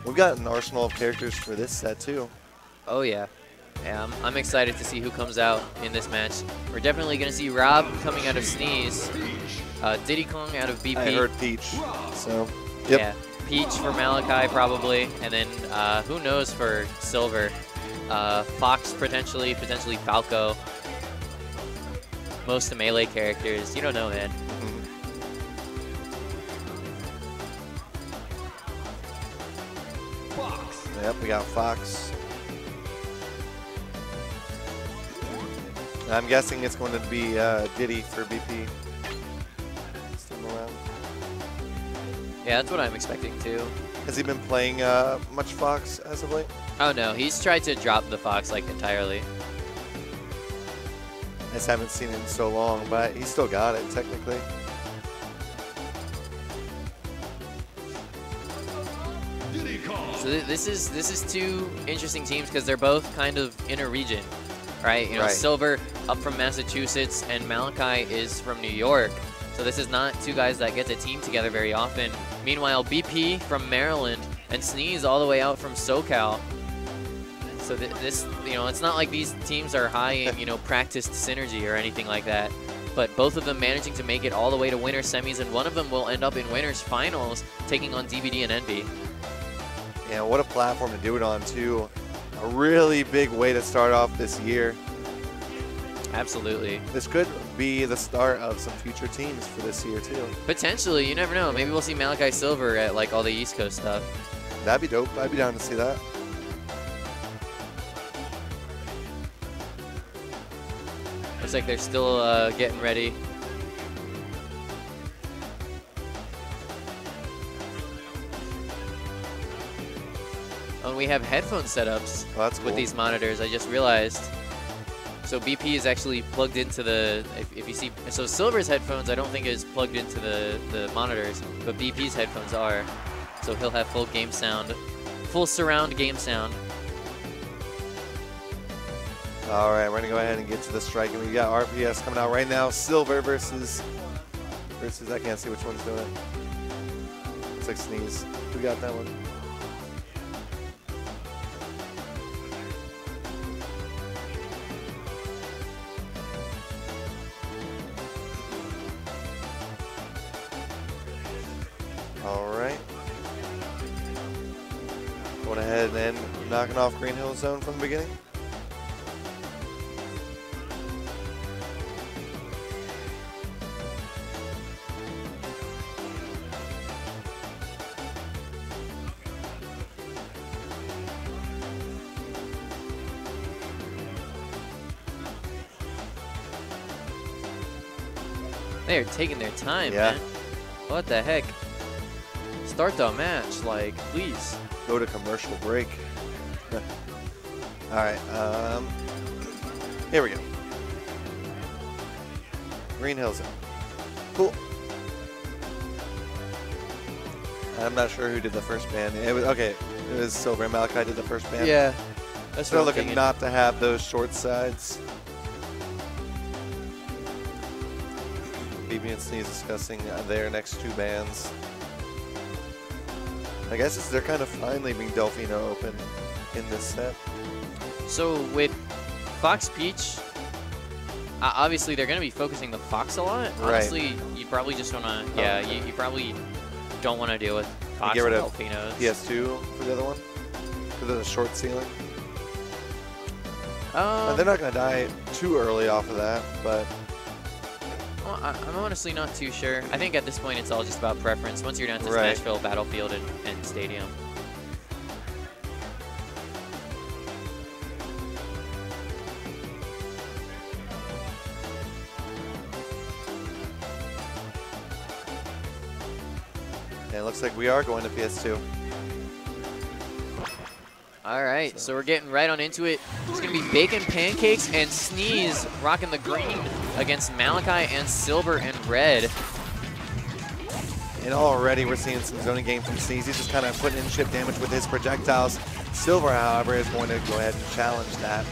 We've got an arsenal of characters for this set, too. Oh, yeah. Yeah, I'm excited to see who comes out in this match. We're definitely going to see Rob coming out of Sneez, Diddy Kong out of BP. I heard Peach, so, yep. Yeah, Peach for Malachi probably, and then who knows for Silver. Fox potentially Falco. Most of Melee characters, you don't know, man. Fox. Yep, we got Fox. I'm guessing it's going to be Diddy for BP. This time around. Yeah, that's what I'm expecting too. Has he been playing much Fox as of late? Oh no, he's tried to drop the Fox like entirely. I just haven't seen it in so long, but he still got it technically. So this is two interesting teams because they're both kind of in a region, right? You know, Silver up from Massachusetts and Malachi is from New York. So this is not two guys that get to team together very often. Meanwhile, BP from Maryland and Sneez all the way out from SoCal. So this, you know, it's not like these teams are high in, you know, practiced synergy or anything like that. But both of them managing to make it all the way to winter semis, and one of them will end up in winners finals, taking on DVD and Envy. Yeah, what a platform to do it on, too. A really big way to start off this year. Absolutely. This could be the start of some future teams for this year, too. Potentially, you never know. Maybe we'll see Malachi Silver at like all the East Coast stuff. That'd be dope. I'd be down to see that. Looks like they're still getting ready. Oh, we have headphone setups with these monitors. I just realized. So BP is actually plugged into the, if you see, so Silver's headphones I don't think is plugged into the monitors, but BP's headphones are. So he'll have full game sound, full surround game sound. All right, we're gonna go ahead and get to the striking. We got RPS coming out right now. Silver versus, I can't see which one's doing it. Looks like Sneez. Who got that one? All right. Going ahead and knocking off Green Hill Zone from the beginning. They're taking their time, man. What the heck? Start the match, like, please. Go to commercial break. All right, here we go. Green Hill Zone. Cool. I'm not sure who did the first ban. It was okay. It was Silver and Malachi did the first ban. Yeah, that's they're looking not to have those short sides. BB and Sneez discussing their next two bans. I guess they're kind of finally being Delfino open in this set. So with Fox Peach, obviously they're going to be focusing the Fox a lot. Honestly, you probably just want to, yeah, you probably don't want to deal with Fox and Delfinos. PS2 for the other one? Because of the short ceiling? They're not going to die too early off of that, but... Well, I'm honestly not too sure. I think at this point it's all just about preference. Once you're down to Smashville, Battlefield, and Stadium. And it looks like we are going to PS2. All right, so we're getting right on into it. It's going to be Bacon Pancakes and Sneez rocking the green against Malachi and Silver and red. And already we're seeing some zoning game from Sneez. He's just kind of putting in chip damage with his projectiles. Silver, however, is going to go ahead and challenge that.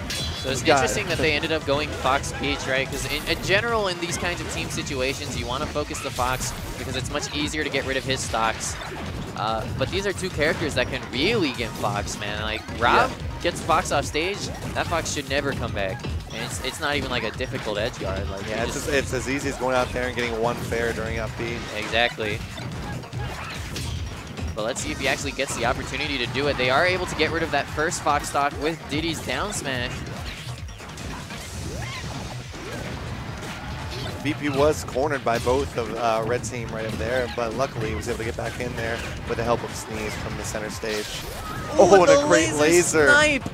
So it's interesting that they ended up going Fox Peach, right? Because in general, in these kinds of team situations, you want to focus the Fox because it's much easier to get rid of his stocks. But these are two characters that can really get Fox, man. Like, Rob gets Fox off stage, that Fox should never come back. And it's not even like a difficult edge guard. Like, yeah, it's as easy as going out there and getting one fair during up B. Exactly. But let's see if he actually gets the opportunity to do it. They are able to get rid of that first Fox stock with Diddy's down smash. BP was cornered by both of red team right up there, but luckily he was able to get back in there with the help of Sneez from the center stage. Oh, and a great laser snipe!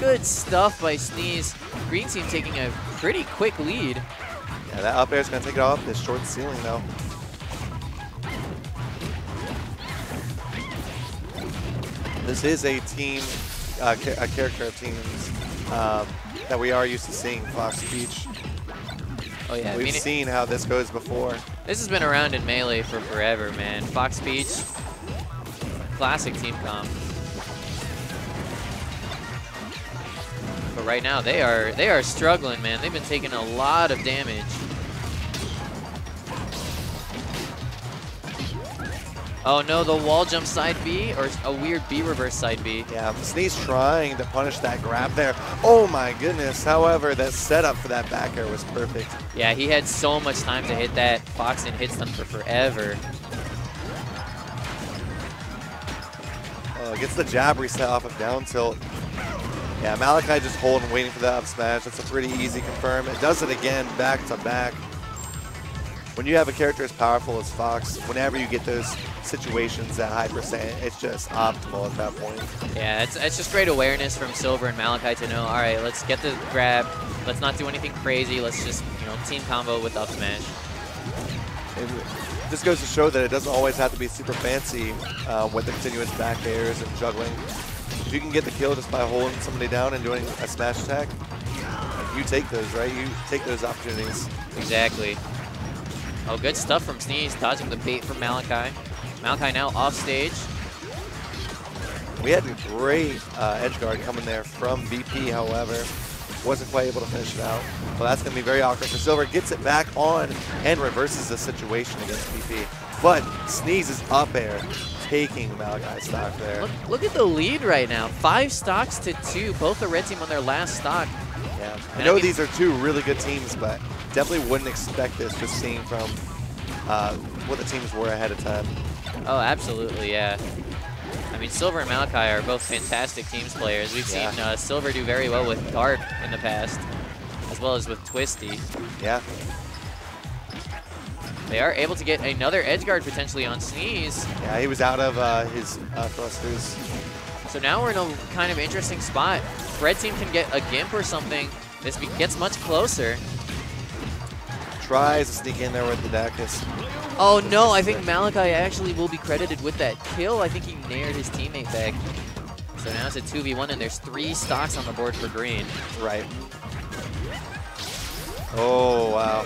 Good stuff by Sneez. Green team taking a pretty quick lead. Yeah, that up air is going to take it off this short ceiling though. This is a team, a character of teams that we are used to seeing, Fox Peach. Oh yeah, We've seen how this goes before. This has been around in Melee for forever, man. Fox Peach, classic team comp. But right now they are struggling, man. They've been taking a lot of damage. Oh no, the wall jump side B, or a weird B reverse side B. Yeah, Sneez trying to punish that grab there. Oh my goodness. However, that setup for that back air was perfect. Yeah, he had so much time to hit that. Fox and hits them for forever. Gets the jab reset off of down tilt. Yeah, Malachi just holding, waiting for that up smash. That's a pretty easy confirm. It does it again, back to back. When you have a character as powerful as Fox, whenever you get those situations at high percent, it's just optimal at that point. Yeah, it's just great awareness from Silver and Malachi to know, all right, let's get the grab. Let's not do anything crazy. Let's just, you know, team combo with up smash. It just goes to show that it doesn't always have to be super fancy with the continuous back airs and juggling. If you can get the kill just by holding somebody down and doing a smash attack, you take those, right? You take those opportunities. Exactly. Oh, good stuff from Sneez, dodging the bait from Malachi. Malachi now off stage. We had a great edge guard coming there from BP, however. Wasn't quite able to finish it out. So that's going to be very awkward for Silver. Gets it back on and reverses the situation against BP. But Sneez is up air, taking Malachi's stock there. Look at the lead right now. 5 stocks to 2. Both the red team on their last stock. Yeah, I know these are two really good teams, but definitely wouldn't expect this just seeing from what the teams were ahead of time. Oh, absolutely, yeah. I mean, Silver and Malachi are both fantastic teams players. We've seen Silver do very well with Dark in the past, as well as with Twisty. Yeah. They are able to get another edge guard potentially on Sneez. Yeah, he was out of his thrusters. So now we're in a kind of interesting spot. Red team can get a Gimp or something. This gets much closer. Tries to sneak in there with the Dacus. Oh no, I think Malachi actually will be credited with that kill. I think he nared his teammate back. So now it's a 2v1 and there's 3 stocks on the board for green. Right. Oh, wow.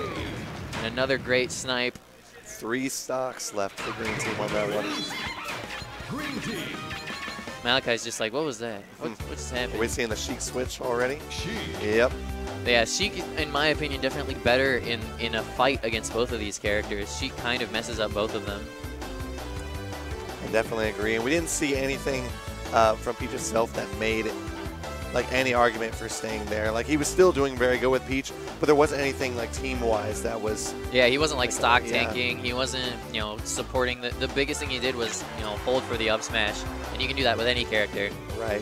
And another great snipe. 3 stocks left for green team on that one. Green team. Malachi's just like, what was that? What's happening? Are we seeing the Sheik switch already? Sheik. Yep. Yeah, Sheik, in my opinion, definitely better in a fight against both of these characters. Sheik kind of messes up both of them. I definitely agree. And we didn't see anything from Peach itself that made like any argument for staying there. Like he was still doing very good with Peach, but there wasn't anything like team-wise that was. Yeah, he wasn't like stock tanking. He wasn't, you know, supporting. The biggest thing he did was, you know, hold for the up smash, and you can do that with any character. Right.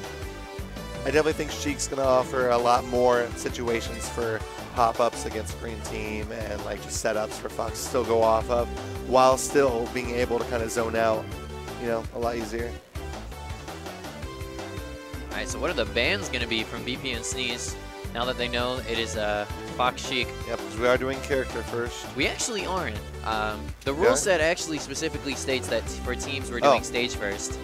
I definitely think Sheik's going to offer a lot more situations for pop-ups against green team and like just setups for Fox to still go off of, while still being able to kind of zone out, you know, a lot easier. All right, so what are the bans going to be from BP and Sneez now that they know it is Fox Sheik? Yep, because we are doing character first. We actually aren't. The rule set actually specifically states that for teams we're doing stage first.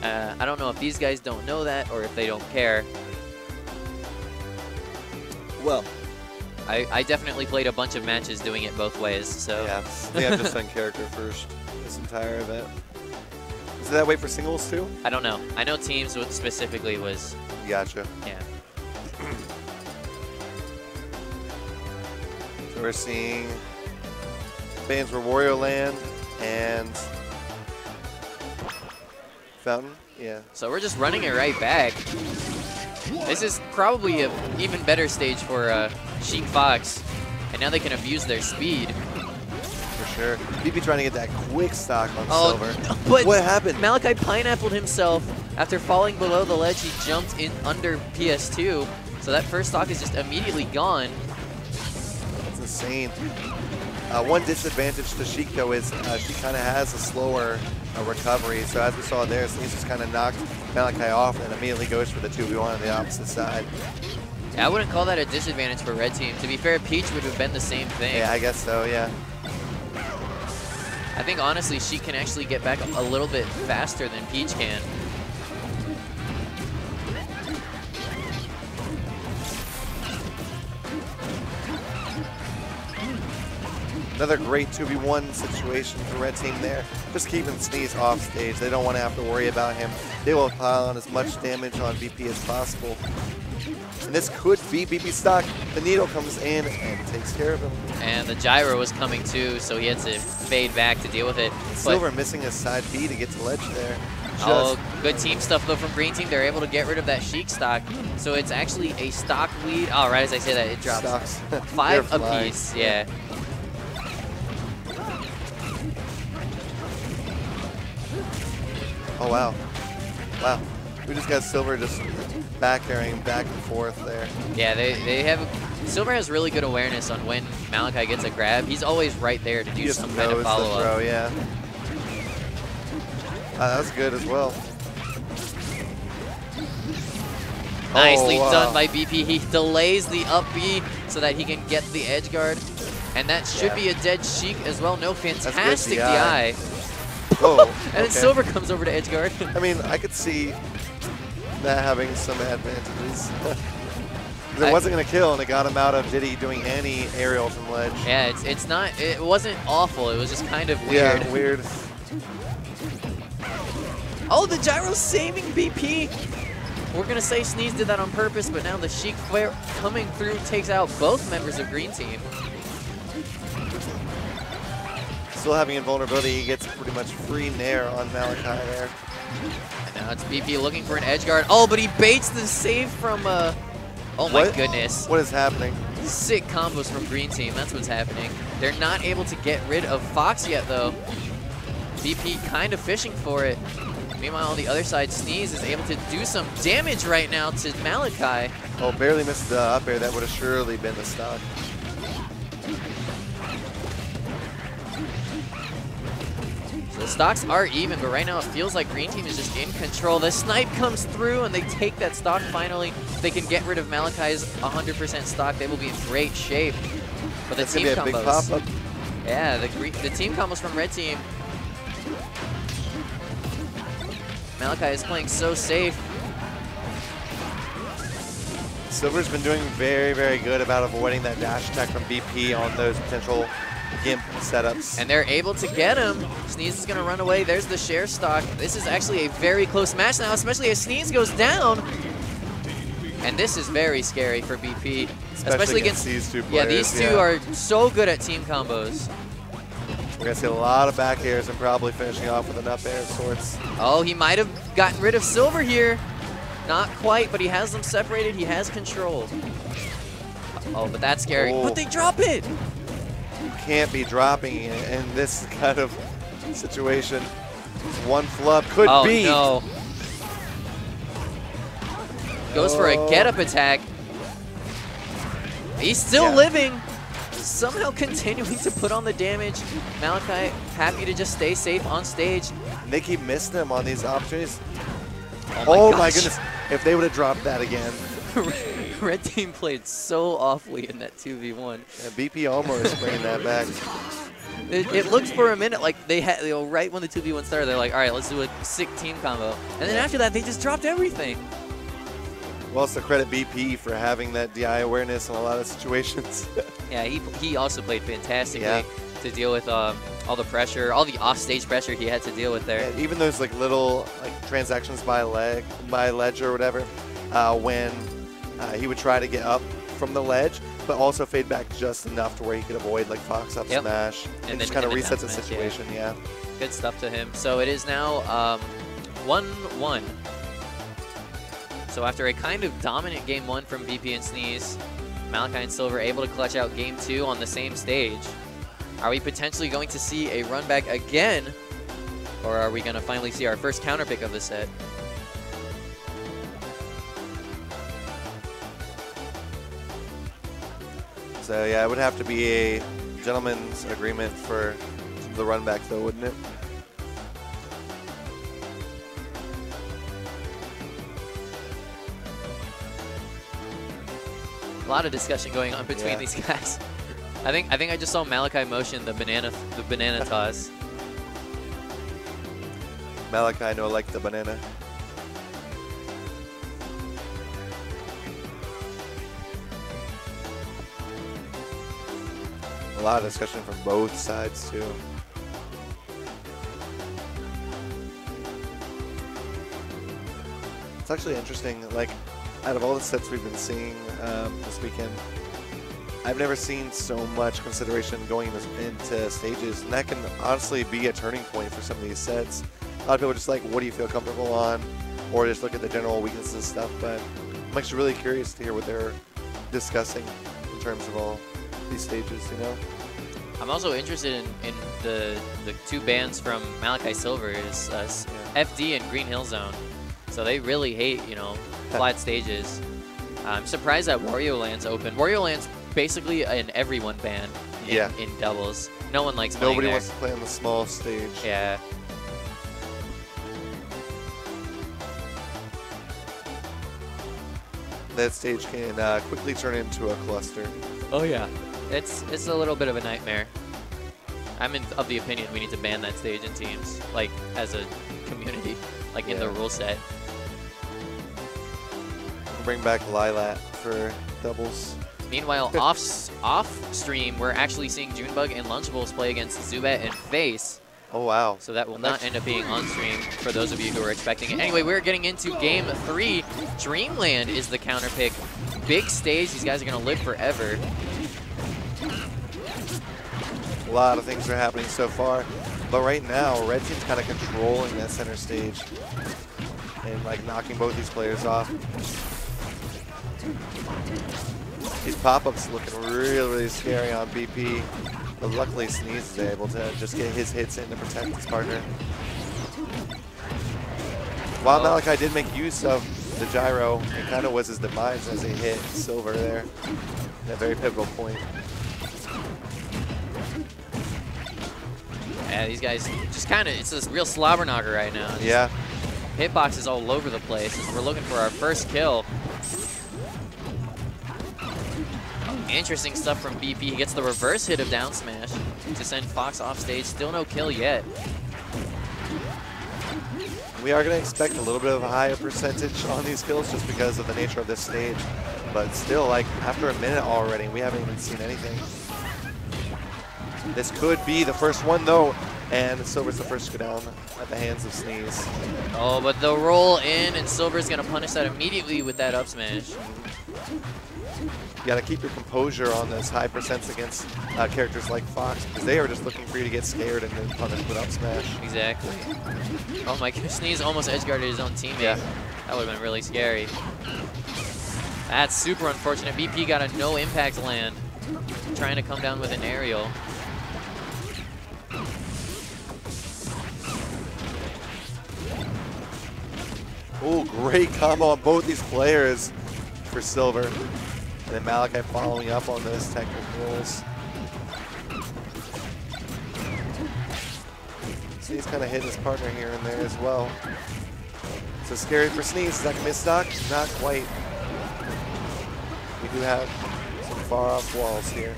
I don't know if these guys don't know that or if they don't care. Well, I definitely played a bunch of matches doing it both ways, so. Yeah, I think I've just done character first this entire event. Is it that way for singles too? I don't know. I know teams specifically was. Gotcha. Yeah. So we're seeing bans for Wario Land and Fountain, yeah. So we're just running it right back. This is probably an even better stage for Sheik Fox. And now they can abuse their speed. For sure. BP trying to get that quick stock on Silver. But what happened? Malachi pineappled himself. After falling below the ledge, he jumped in under PS2. So that first stock is just immediately gone. That's insane. One disadvantage to Sheik, though, is she kind of has a slower recovery. So as we saw there, Sneez just kind of knocked Malachi off and immediately goes for the 2v1 on the opposite side. Yeah, I wouldn't call that a disadvantage for Red Team. To be fair, Peach would have been the same thing. Yeah, I guess so, yeah. I think, honestly, she can actually get back a little bit faster than Peach can. Another great 2v1 situation for Red Team there. Just keeping Sneez off stage. They don't want to have to worry about him. They will pile on as much damage on BP as possible. And this could be BP stock. The needle comes in and takes care of him. And the gyro was coming too, so he had to fade back to deal with it. Silver missing his side B to get to ledge there. Oh, good team stuff though from Green Team. They're able to get rid of that Sheik stock. So it's actually a stock lead. Oh, right as I say that, it drops Stocks. 5 apiece. Yeah. Oh, wow. Wow. We just got Silver just back airing back and forth there. Yeah, they have... Silver has really good awareness on when Malachi gets a grab. He's always right there to do some kind of follow-up. Yeah. That was good as well. Nicely done by BP. He delays the up B so that he can get the edge guard. And that should be a dead Sheik as well. No, fantastic DI. Oh, and then Silver comes over to edge guard. I mean, I could see that having some advantages. It wasn't going to kill, and it got him out of Diddy doing any aerial from ledge. Yeah, it's not, it wasn't awful. It was just kind of weird. Yeah, weird. Oh, the gyro saving BP. We're going to say Sneez did that on purpose, but now the Sheik flare coming through takes out both members of Green Team. Still having invulnerability, he gets pretty much free nair on Malachi there. And now it's BP looking for an edge guard. Oh, but he baits the save from, oh my goodness. What is happening? Sick combos from Green Team, that's what's happening. They're not able to get rid of Fox yet, though. BP kind of fishing for it. Meanwhile, on the other side, Sneez is able to do some damage right now to Malachi. Oh, barely missed the up air. That would have surely been the stock. The stocks are even, but right now it feels like Green Team is just in control. The snipe comes through, and they take that stock finally. They can get rid of Malachi's 100% stock. They will be in great shape. But the team combos. Big pop-up. Yeah, the team combos from Red Team. Malachi is playing so safe. Silver's been doing very, very good about avoiding that dash attack from BP on those potential Gimp setups. And they're able to get him. Sneez is going to run away. There's the share stock. This is actually a very close match now, especially as Sneez goes down. And this is very scary for BP. Especially against these two players. Yeah, these two are so good at team combos. We're going to see a lot of back airs and probably finishing off with an up air of sorts. Oh, he might have gotten rid of Silver here. Not quite, but he has them separated. He has control. Oh, but that's scary. Oh. But they drop it. You can't be dropping it in this kind of situation. One flub could be. Oh, no. Goes for a get-up attack. He's still living. Somehow continuing to put on the damage. Malachi happy to just stay safe on stage. And they keep missing him on these opportunities. Oh my goodness. If they would have dropped that again. Red Team played so awfully in that 2v1. And BP almost bringing that back. It looked for a minute like they had, right when the 2v1 started, they're like, all right, let's do a sick team combo. And then after that, they just dropped everything. Well, it's to credit BP for having that DI awareness in a lot of situations. Yeah, he also played fantastically to deal with all the pressure, all the off-stage pressure he had to deal with there. Yeah, even those like little transactions by ledge or whatever, when he would try to get up from the ledge, but also fade back just enough to where he could avoid like Fox up smash, and just kind of resets the situation. Yeah, good stuff to him. So it is now 1-1. So after a kind of dominant game 1 from BP and Sneez, Malachi and Silver able to clutch out game 2 on the same stage. Are we potentially going to see a run back again, or are we going to finally see our first counter pick of the set? So yeah, it would have to be a gentleman's agreement for the run back though, wouldn't it? A lot of discussion going on between these guys. I think I just saw Malachi motion the banana toss. Malachi no like the banana. A lot of discussion from both sides too. It's actually interesting, like, out of all the sets we've been seeing this weekend, I've never seen so much consideration going into stages, and that can honestly be a turning point for some of these sets. A lot of people are just like, what do you feel comfortable on? Or just look at the general weaknesses and stuff, but I'm actually really curious to hear what they're discussing in terms of all these stages, you know? I'm also interested in the two bands from Malachi Silver is FD and Green Hill Zone. So they really hate, you know, flat stages. I'm surprised that Wario Land's open. Wario Land's basically an everyone ban in doubles. No one likes playing Nobody there. wants to play on the small stage. Yeah. That stage can quickly turn into a cluster. Oh yeah. It's a little bit of a nightmare. I'm of the opinion we need to ban that stage in teams, like as a community, like in the rule set. Bring back Lilat for doubles. Meanwhile, off stream, we're actually seeing Junebug and Lunchables play against Zubat and Face. Oh wow. So that will not end up being on stream for those of you who are expecting it. Anyway, we're getting into game 3. Dreamland is the counter pick. Big stage. These guys are going to live forever. A lot of things are happening so far, but right now, Red Team's kind of controlling that center stage and like knocking both these players off. These pop-ups looking really, really scary on BP, but luckily Sneez is able to just get his hits in to protect his partner. While Malachi did make use of the gyro, it kind of was his demise as he hit Silver there at a very pivotal point. Yeah, these guys just kind of, it's a real slobber knocker right now. Just yeah. Hitboxes all over the place. We're looking for our first kill. Interesting stuff from BP. He gets the reverse hit of down smash to send Fox off stage. Still no kill yet. We are going to expect a little bit of a higher percentage on these kills just because of the nature of this stage. But still, like, after a minute already, we haven't even seen anything. This could be the first one, though, and Silver's the first to go down at the hands of Sneez. Oh, but the roll in, and Silver's going to punish that immediately with that up smash. You got to keep your composure on those high percents against characters like Fox, because they are just looking for you to get scared and then punish with up smash. Exactly. Oh my gosh, Sneez almost edge guarded his own teammate. Yeah. That would have been really scary. That's super unfortunate. BP got a no impact land, trying to come down with an aerial. Oh, great combo on both these players for Silver. And then Malachi following up on those technicals. Sneez kind of hitting his partner here and there as well. So scary for Sneez. Is that going to miss stock? Not quite. We do have some far off walls here.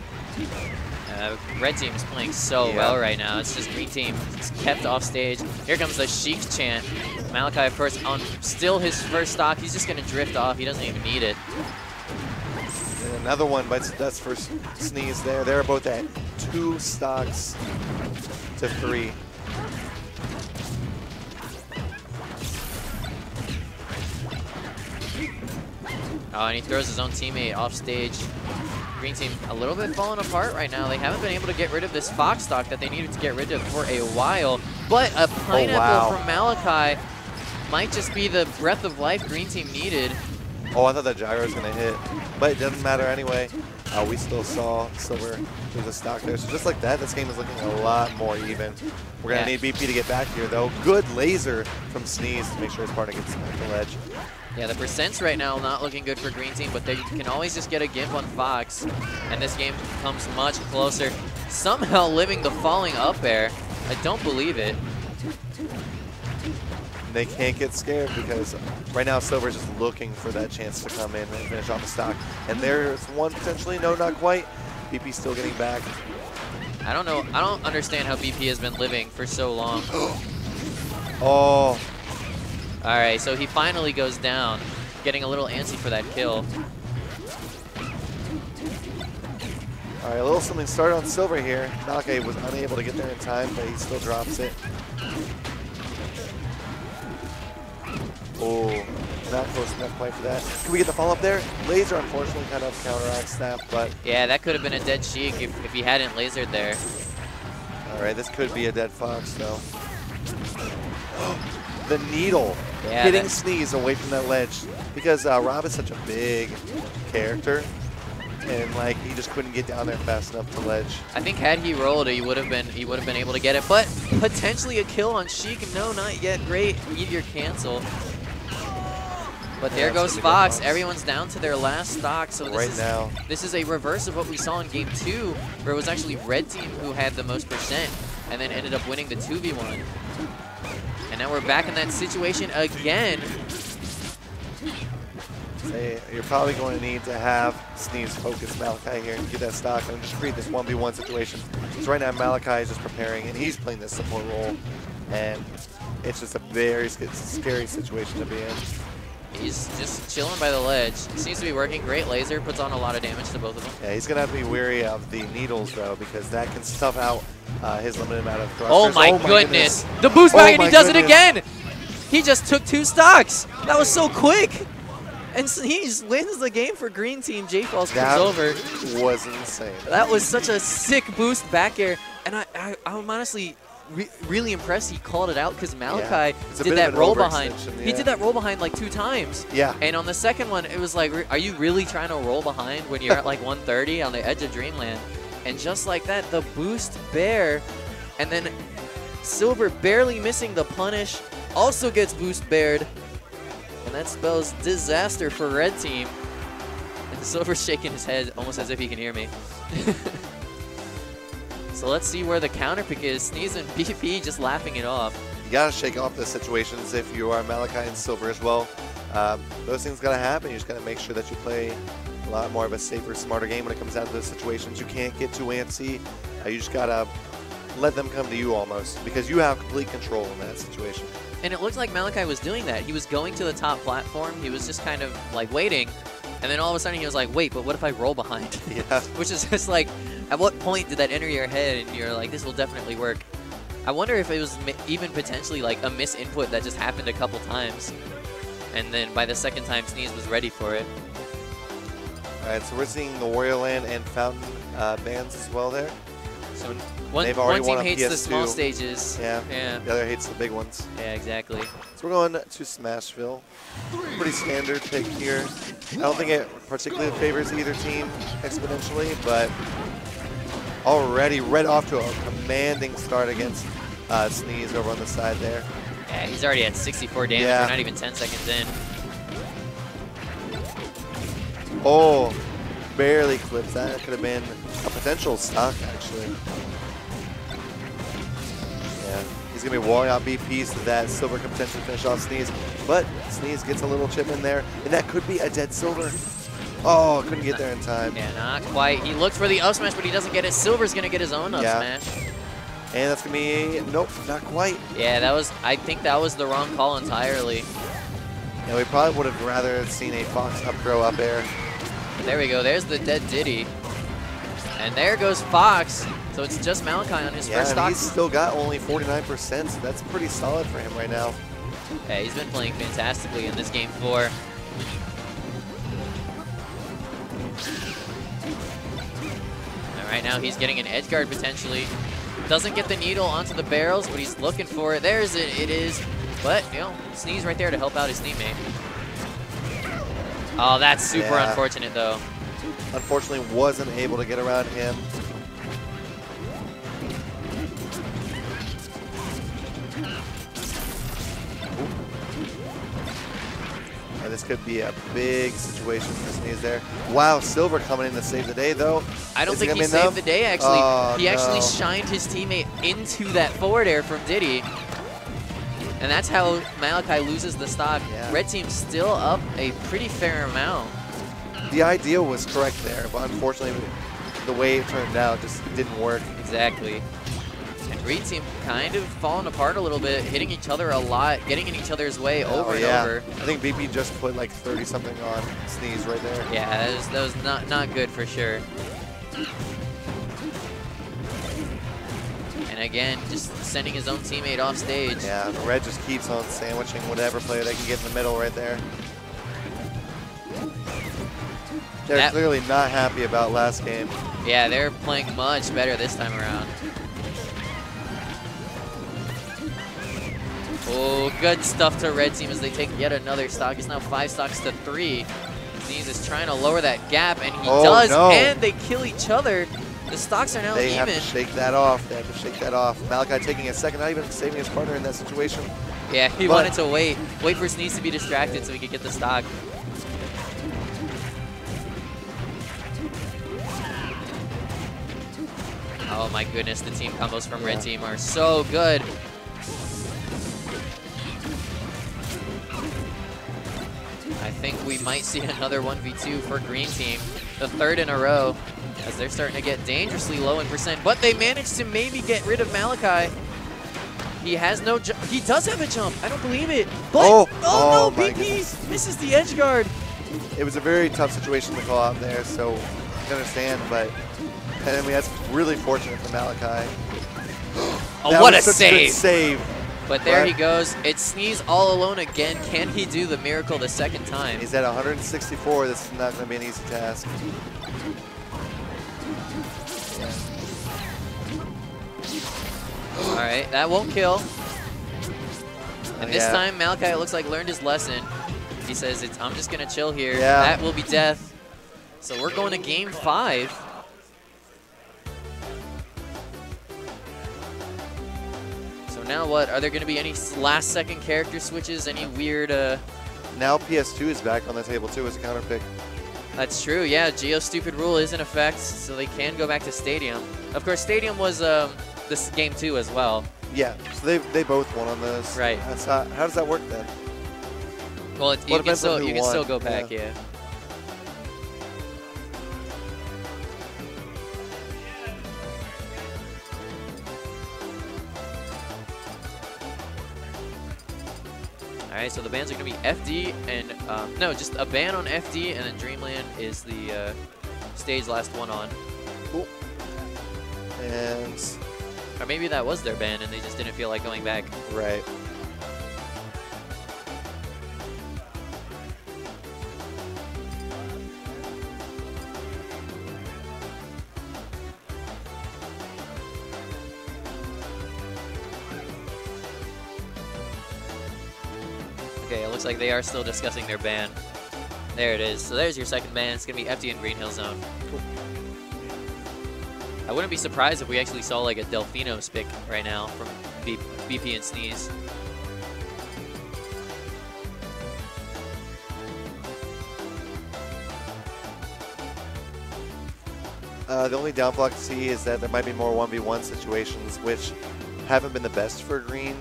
Red team is playing so well right now. It's just green team is kept off stage. Here comes the Sheik chant. Malachi, of course, on still his first stock. He's just going to drift off. He doesn't even need it. And another one, but that's for Sneez there. They're both at 2 stocks to 3. Oh, and he throws his own teammate off stage. Green team a little bit falling apart right now. They haven't been able to get rid of this Fox stock that they needed to get rid of for a while. But a pineapple from Malachi might just be the breath of life Green Team needed. Oh, I thought that gyro was going to hit, but it doesn't matter anyway. We still saw Silver lose a stock there. So just like that, this game is looking a lot more even. We're going to need BP to get back here, though. Good laser from Sneez to make sure his partner gets back the ledge. Yeah, the percents right now not looking good for Green Team, but they can always just get a gimp on Fox, and this game comes much closer. Somehow living the falling up air. I don't believe it. They can't get scared because right now Silver's just looking for that chance to come in and finish off the stock. And there's one potentially, no, not quite. BP still getting back. I don't know. I don't understand how BP has been living for so long. Oh. All right, so he finally goes down, getting a little antsy for that kill. All right, a little something started on Silver here. Malachi was unable to get there in time, but he still drops it. Oh, not close enough quite for that. Can we get the follow-up there? Laser, unfortunately, kind of counteracts that, but... Yeah, that could have been a dead Sheik if he hadn't lasered there. All right, this could be a dead Fox, though. The needle hitting Sneez away from that ledge. Because Rob is such a big character, and like he just couldn't get down there fast enough to ledge. I think had he rolled, he would have been able to get it, but potentially a kill on Sheik. No, not yet. Great meteor cancel. But there goes Fox. Everyone's down to their last stock. So this is a reverse of what we saw in game 2, where it was actually Red Team who had the most percent and then ended up winning the 2v1. And now we're back in that situation again. Hey, you're probably going to need to have Sneez focus Malachi here and get that stock and just create this 1v1 situation. So right now Malachi is just preparing and he's playing this support role. And it's just a very scary situation to be in. He's just chilling by the ledge. Seems to be working. Great laser. Puts on a lot of damage to both of them. Yeah, he's going to have to be wary of the needles, though, because that can stuff out his limited amount of thrusters. Oh my goodness. The boost back, and he does it again. He just took 2 stocks. That was so quick. And he wins the game for Green Team. J-Falls comes over. That was insane. That was such a sick boost back air. And I'm honestly... really impressed he called it out because Malachi did that roll behind. He did that roll behind like 2 times. Yeah. And on the second one, it was like, are you really trying to roll behind when you're at like 130 on the edge of Dreamland? And just like that, the boost bear, and then Silver barely missing the punish, also gets boost bared. And that spells disaster for Red Team. And Silver's shaking his head almost as if he can hear me. So let's see where the counter pick is. Sneez and BP just laughing it off. You got to shake off the situations if you are Malachi and Silver as well. Those things got to happen. You just got to make sure that you play a lot more of a safer, smarter game when it comes down to those situations. You can't get too antsy. You just got to let them come to you almost because you have complete control in that situation. And it looked like Malachi was doing that. He was going to the top platform. He was just kind of like waiting. And then all of a sudden he was like, wait, but what if I roll behind? Yeah. Which is just like, at what point did that enter your head and you're like, this will definitely work? I wonder if it was even potentially like a misinput that just happened a couple times. And then by the second time, Sneez was ready for it. All right, so we're seeing the Warrior Land and Fountain bans as well there. So one team hates the small stages. Yeah. Yeah. The other hates the big ones. Yeah, exactly. So we're going to Smashville. Pretty standard pick here. I don't think it particularly favors either team exponentially, but already right off to a commanding start against Sneez over on the side there. Yeah, he's already at 64 damage. We're not even 10 seconds in. Oh, barely clips. That could have been a potential stock, actually. Yeah, he's going to be walling out BP so that Silver can potentially finish off Sneez. But Sneez gets a little chip in there, and that could be a dead Silver. Oh, couldn't get there in time. Yeah, not quite. He looked for the up smash, but he doesn't get it. Silver's going to get his own up smash. And that's going to be, nope, not quite. Yeah, I think that was the wrong call entirely. Yeah, we probably would have rather seen a Fox up throw up air. There we go. There's the dead Diddy. And there goes Fox. So it's just Malachi on his first stock. He's still got only 49%, so that's pretty solid for him right now. Yeah, he's been playing fantastically in this game 4. All right, now he's getting an edge guard potentially. Doesn't get the needle onto the barrels, but he's looking for it. There's it. It is But, you know, Sneez right there to help out his teammate. Oh, that's super unfortunate, though. Unfortunately, wasn't able to get around him. This could be a big situation for Sneez there. Wow, Silver coming in to save the day, though. I don't think he saved the day, actually. He actually shined his teammate into that forward air from Diddy. And that's how Malachi loses the stock. Yeah. Red team's still up a pretty fair amount. The idea was correct there, but unfortunately, the way it turned out just didn't work. Exactly. And green team kind of falling apart a little bit, hitting each other a lot, getting in each other's way over and over. I think BP just put like 30-something on Sneez right there. Yeah, that was not good for sure. And again, just sending his own teammate off stage. Yeah, Red just keeps on sandwiching whatever player they can get in the middle right there. They're clearly not happy about last game. Yeah, they're playing much better this time around. Oh, good stuff to Red team as they take yet another stock. It's now 5 stocks to 3. Sneez is trying to lower that gap, and he does, and they kill each other. The stocks are now even. They have to shake that off. They have to shake that off. Malachi taking a second, not even saving his partner in that situation. Yeah, he wanted to wait for Sneez to be distracted so he could get the stock. Oh my goodness, the team combos from Red team are so good. I think we might see another 1v2 for green team, the 3rd in a row, as they're starting to get dangerously low in percent, but they managed to maybe get rid of Malachi. He has no jump. He does have a jump. I don't believe it. But, oh no, BP misses the edge guard. It was a very tough situation to call out there, so I understand, but I mean, that's really fortunate for Malachi. Oh, what a save. Good save. But there he goes. It's Sneez all alone again. Can he do the miracle the second time? He's at 164. This is not going to be an easy task. All right, that won't kill. And this time, Malachi, it looks like, learned his lesson. He says, I'm just going to chill here. Yeah. That will be death. So we're going to game 5. So now what? Are there going to be any last-second character switches? Any weird... Now PS2 is back on the table, too, as a counter pick. That's true, yeah. Geo Stupid Rule is in effect, so they can go back to Stadium. Of course, Stadium was this game 2 as well. Yeah, so they both won on this. Right. That's not, how does that work then? Well, you can still go back, yeah. All right, so the bans are going to be FD and, no, just a ban on FD, and then Dreamland is the stage last one on. Cool. And... Or maybe that was their ban and they just didn't feel like going back. Right. Okay, it looks like they are still discussing their ban. There it is. So there's your second ban. It's going to be FD in Green Hill Zone. Cool. I wouldn't be surprised if we actually saw like a Delfino pick right now from BP and Sneez. The only downfall I can see is that there might be more 1v1 situations, which haven't been the best for Green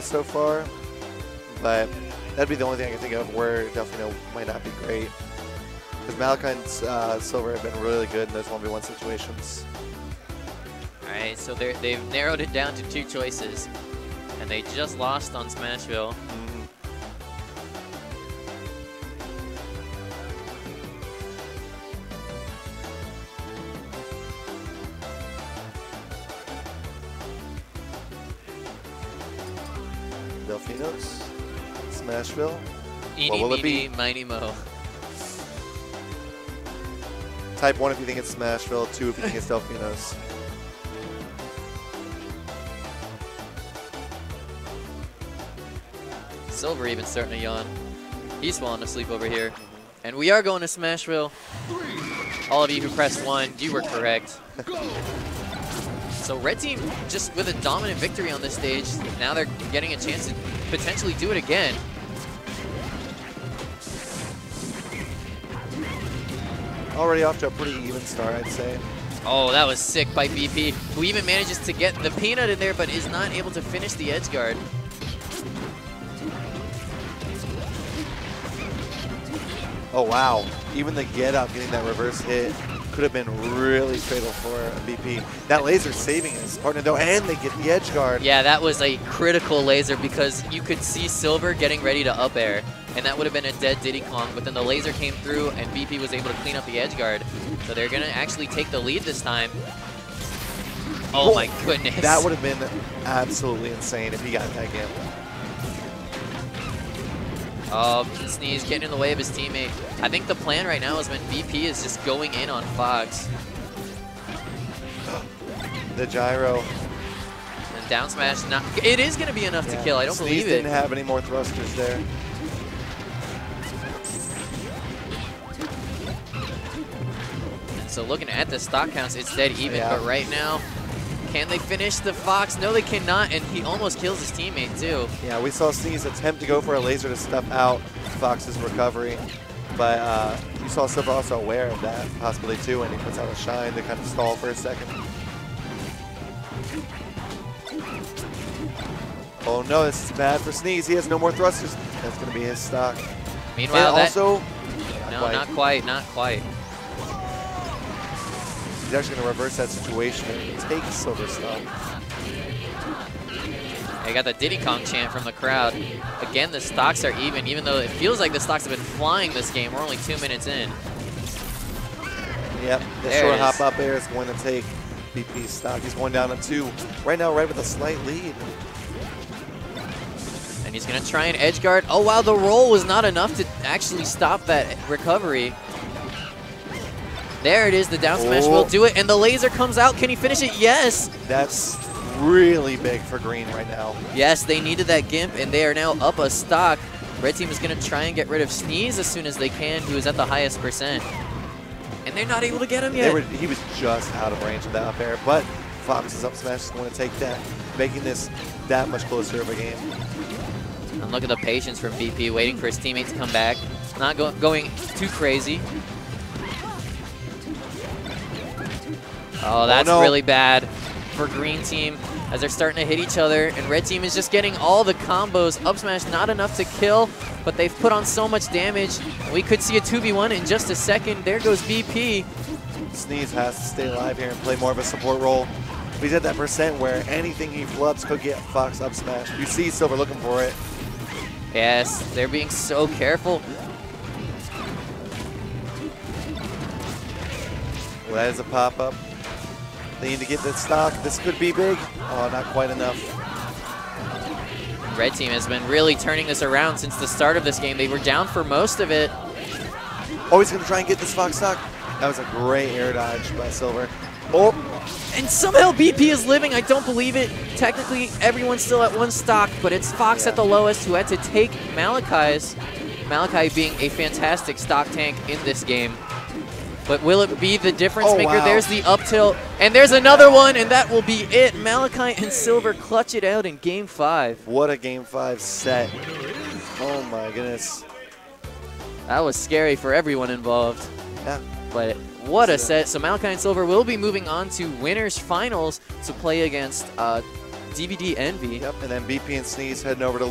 so far. But that'd be the only thing I can think of where Delfino might not be great. Because Malachi and Silver have been really good in those 1v1 situations. All right, so they've narrowed it down to 2 choices. And they just lost on Smashville. Delfinos, Smashville. Eeny, meeny, miny, mo. Type 1 if you think it's Smashville, 2 if you think it's Delfinos. Silver even starting to yawn. He's falling asleep over here. And we are going to Smashville. All of you who pressed 1, you were correct. So red team just with a dominant victory on this stage. Now they're getting a chance to potentially do it again. Already off to a pretty even start, I'd say. Oh, that was sick by BP, who even manages to get the peanut in there, but is not able to finish the edge guard. Oh, wow. Even the get up, getting that reverse hit, could have been really fatal for BP. That laser saving his partner, though, and they get the edge guard. Yeah, that was a critical laser because you could see Silver getting ready to up air, and that would have been a dead Diddy Kong, but then the laser came through, and BP was able to clean up the edge guard. So they're going to actually take the lead this time. Oh, my goodness. That would have been absolutely insane if he got that game. Oh, Sneez getting in the way of his teammate. I think the plan right now is when BP is just going in on Fox. The gyro. And down smash, it is going to be enough to kill. I don't believe it. Sneez didn't have any more thrusters there. And so looking at the stock counts, it's dead even. But right now, can they finish the Fox? No, they cannot, and he almost kills his teammate, too. Yeah, we saw Sneez attempt to go for a laser to stuff out Fox's recovery, but you saw Silver also aware of that possibility, too, and he puts out a shine to kind of stall for a second. Oh, no, this is bad for Sneez. He has no more thrusters. That's going to be his stock. Meanwhile, and also... No, not quite, not quite. He's actually going to reverse that situation and take Silver stuff. I got the Diddy Kong chant from the crowd. Again, the stocks are even though it feels like the stocks have been flying this game. We're only 2 minutes in. Yep, the short hop up air is going to take BP's stock. He's going down to 2. Right now, right with a slight lead. And he's going to try and edge guard. Oh, wow, the roll was not enough to actually stop that recovery. There it is, the down smash will do it, and the laser comes out. Can he finish it? Yes! That's really big for green right now. Yes, they needed that Gimp, and they are now up a stock. Red team is going to try and get rid of Sneez as soon as they can, who is at the highest percent. And they're not able to get him yet. He was just out of range of that up air, but Fox's up smash is going to take that, making this that much closer of a game. And look at the patience from BP, waiting for his teammate to come back. Not going too crazy. Oh, that's really bad for green team as they're starting to hit each other, and red team is just getting all the combos. Up smash not enough to kill, but they've put on so much damage. We could see a 2v1 in just a second. There goes BP. Sneez has to stay alive here and play more of a support role. He's at that percent where anything he flubs could get Fox up smash. You see Silver looking for it. Yes, they're being so careful. Well, that is a pop-up. They need to get this stock. This could be big. Oh, not quite enough. Red team has been really turning this around since the start of this game. They were down for most of it. Oh, he's going to try and get this Fox stock. That was a great air dodge by Silver. Oh. And somehow BP is living. I don't believe it. Technically, everyone's still at 1 stock, but it's Fox at the lowest who had to take Malachi's. Malachi being a fantastic stock tank in this game. But will it be the difference maker? Wow. There's the up tilt, and there's another one, and that will be it. Malachi and Silver clutch it out in Game 5. What a Game 5 set. Oh my goodness. That was scary for everyone involved. Yeah. But what a set. So Malachi and Silver will be moving on to winners finals to play against DVD Envy. Yep, and then BP and Sneez heading over to